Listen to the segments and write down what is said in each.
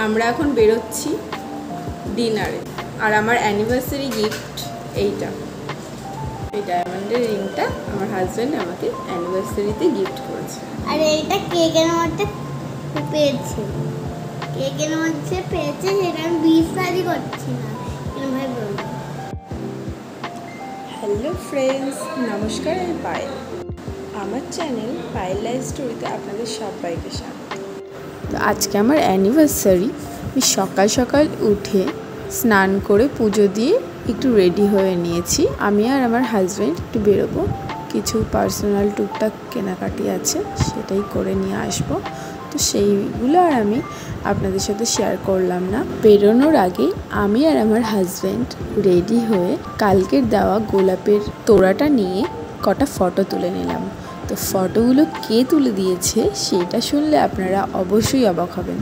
আমরা এখন বেরোচ্ছি ডিনারে। আর আমার অ্যানিভার্সারি গিফট এইটা, এই ডায়মন্ডের রিংটা আমার হাজব্যান্ড আমাকে অ্যানিভার্সারিতে গিফট করেছে। আর এইটা কেকের মধ্যে পেয়েছে, কেকের মধ্যে পেয়েছে, সেটা আমি বিশ্বাসই করছি না। ভাই বলুন। হ্যালো ফ্রেন্ডস, নমস্কার। আমি পায়েল, আমার চ্যানেল পায়েল লাইফ স্টোরিতে আপনাদের সবাইকে স্বাগত। তো আজকে আমার অ্যানিভার্সারি। আমি সকাল সকাল উঠে স্নান করে পুজো দিয়ে একটু রেডি হয়ে নিয়েছি। আমি আর আমার হাজব্যান্ড একটু বেরোবো, কিছু পার্সোনাল টুকটাক কেনাকাটি আছে, সেটাই করে নিয়ে আসবো। তো সেইগুলো আর আমি আপনাদের সাথে শেয়ার করলাম না। বেরোনোর আগে আমি আর আমার হাজব্যান্ড রেডি হয়ে কালকের দেওয়া গোলাপের তোড়াটা নিয়ে কটা ফটো তুলে নিলাম। তো ফটোগুলো কে তুলে দিয়েছে সেটা শুনলে আপনারা অবশ্যই অবাক হবেন।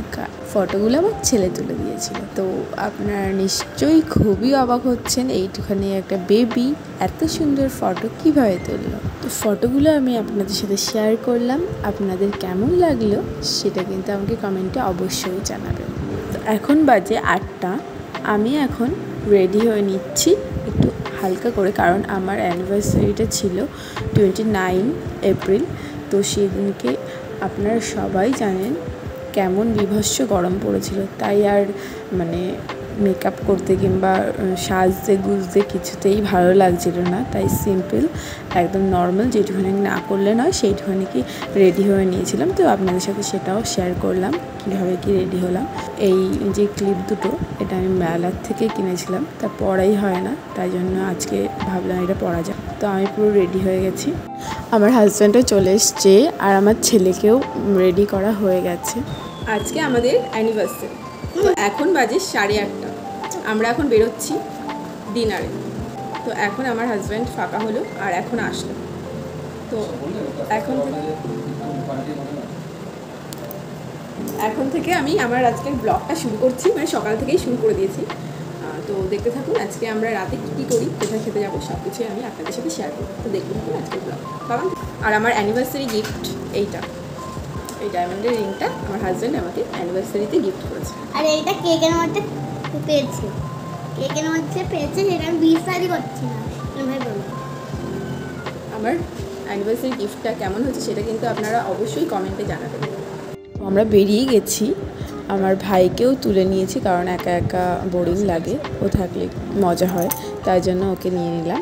ফটোগুলো আমার ছেলে তুলে দিয়েছিল। তো আপনারা নিশ্চয়ই খুবই অবাক হচ্ছেন, এইটুখানি একটা বেবি এত সুন্দর ফটো কীভাবে তুললো। তো ফটোগুলো আমি আপনাদের সাথে শেয়ার করলাম। আপনাদের কেমন লাগলো সেটা কিন্তু আমাকে কমেন্টে অবশ্যই জানাবেন। তো এখন বাজে 8টা। আমি এখন রেডি হয়ে নিচ্ছি একটু হালকা করে, কারণ আমার অ্যানিভার্সারিটা ছিল 29 এপ্রিল। তো সেদিনকে আপনারা সবাই জানেন কেমন বীভৎস গরম পড়েছিল, তাই আর মেকআপ করতে কিংবা সাজতে গুজতে কিছুতেই ভালো লাগছিল না। তাই সিম্পল একদম নর্মাল যেটুখানি না করলে নয় সেইটুখানি কি রেডি হয়ে নিয়েছিলাম। তো আপনাদের সাথে সেটাও শেয়ার করলাম কীভাবে কি রেডি হলাম। এই যে ক্লিপ দুটো, এটা আমি মেলার থেকে কিনেছিলাম, তা পরাই হয় না, তাই জন্য আজকে ভাবলাম এটা পরা যায়। তো আমি পুরো রেডি হয়ে গেছি, আমার হাজব্যান্ডও চলে এসছে আর আমার ছেলেকেও রেডি করা হয়ে গেছে। আজকে আমাদের অ্যানিভার্সারি। তো এখন বাজে 8:30। আমরা এখন বেরোচ্ছি ডিনারে। তো এখন আমার হাজব্যান্ড ফাঁকা হলো আর এখন আসলো। তো এখন থেকে আমি আমার আজকের ব্লগটা শুরু করছি, সকাল থেকেই শুরু করে দিয়েছি। তো দেখতে থাকুন আজকে আমরা রাতে কী করি, কোথায় খেতে যাবো, সব কিছুই আমি আপনাদের সাথে শেয়ার করব। তো দেখতে থাকুন আজকের ব্লগ। কারণ আর আমার অ্যানিভার্সারি গিফট এইটা, এই ডায়মন্ডের রিংটা আমার হাজব্যান্ড আমাকে অ্যানিভার্সারিতে গিফট করেছে। আর এইটা কেকের মধ্যে পেয়েছে, কেকের মধ্যে পেয়েছে, সেটা আমি বিশ্বাসই করছি না। ভাই বলুন। আমার অ্যানিভার্সারি গিফটটা কেমন হচ্ছে সেটা কিন্তু আপনারা অবশ্যই কমেন্টে জানাবেন। আমরা বেরিয়ে গেছি, আমার ভাইকেও তুলে নিয়েছি, কারণ একা একা বোরিং লাগে, ও থাকলে মজা হয়, তাই জন্য ওকে নিয়ে নিলাম।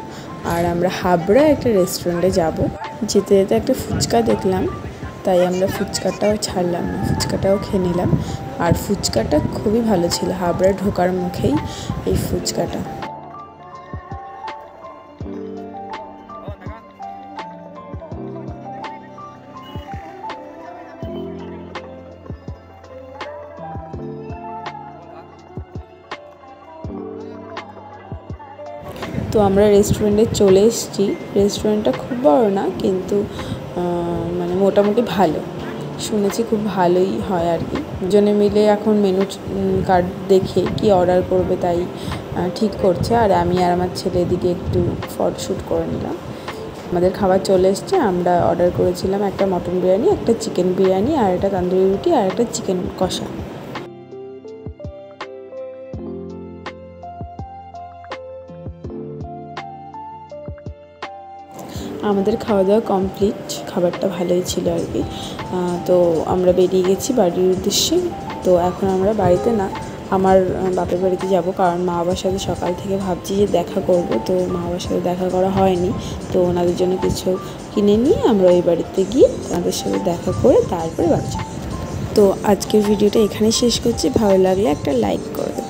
আর আমরা হাবড়া একটা রেস্টুরেন্টে যাব। যেতে যেতে একটা ফুচকা দেখলাম, তাই আমরা ফুচকাটাও ছাড়লাম না, ফুচকাটাও খেয়ে নিলাম। আর ফুচকাটা খুবই ভালো ছিল, হাবড়া ঢোকার মুখেই এই ফুচকাটা। তো আমরা রেস্টুরেন্টে চলে এসেছি। রেস্টুরেন্টটা খুব বড় না, কিন্তু মোটামুটি ভালো, শুনেছি খুব ভালোই হয় আর কি। দুজনে মিলে এখন মেনু কার্ড দেখে কি অর্ডার করবে তাই ঠিক করছে। আর আমি আর আমার ছেলে এদিকে একটু ফটোশ্যুট করে নিলাম। আমাদের খাবার চলে এসছে। আমরা অর্ডার করেছিলাম একটা মটন বিরিয়ানি, একটা চিকেন বিরিয়ানি, আর একটা তন্দুরি রুটি, আর একটা চিকেন কষা। আমাদের খাওয়া দাওয়া কমপ্লিট, খাবারটা ভালোই ছিল আর কি। তো আমরা বেরিয়ে গেছি বাড়ির উদ্দেশ্যে। তো এখন আমরা বাড়িতে না, আমার বাপের বাড়িতে যাব, কারণ মা বাবার সাথে সকাল থেকে ভাবছি যে দেখা করব, তো মা বাবার সাথে দেখা করা হয়নি। তো ওনাদের জন্য কিছু কিনে নিয়ে আমরা ওই বাড়িতে গিয়ে ওনাদের সাথে দেখা করে তারপরে বাড়ি যাব। তো আজকের ভিডিওটা এখানেই শেষ করছি। ভালো লাগলে একটা লাইক করবে।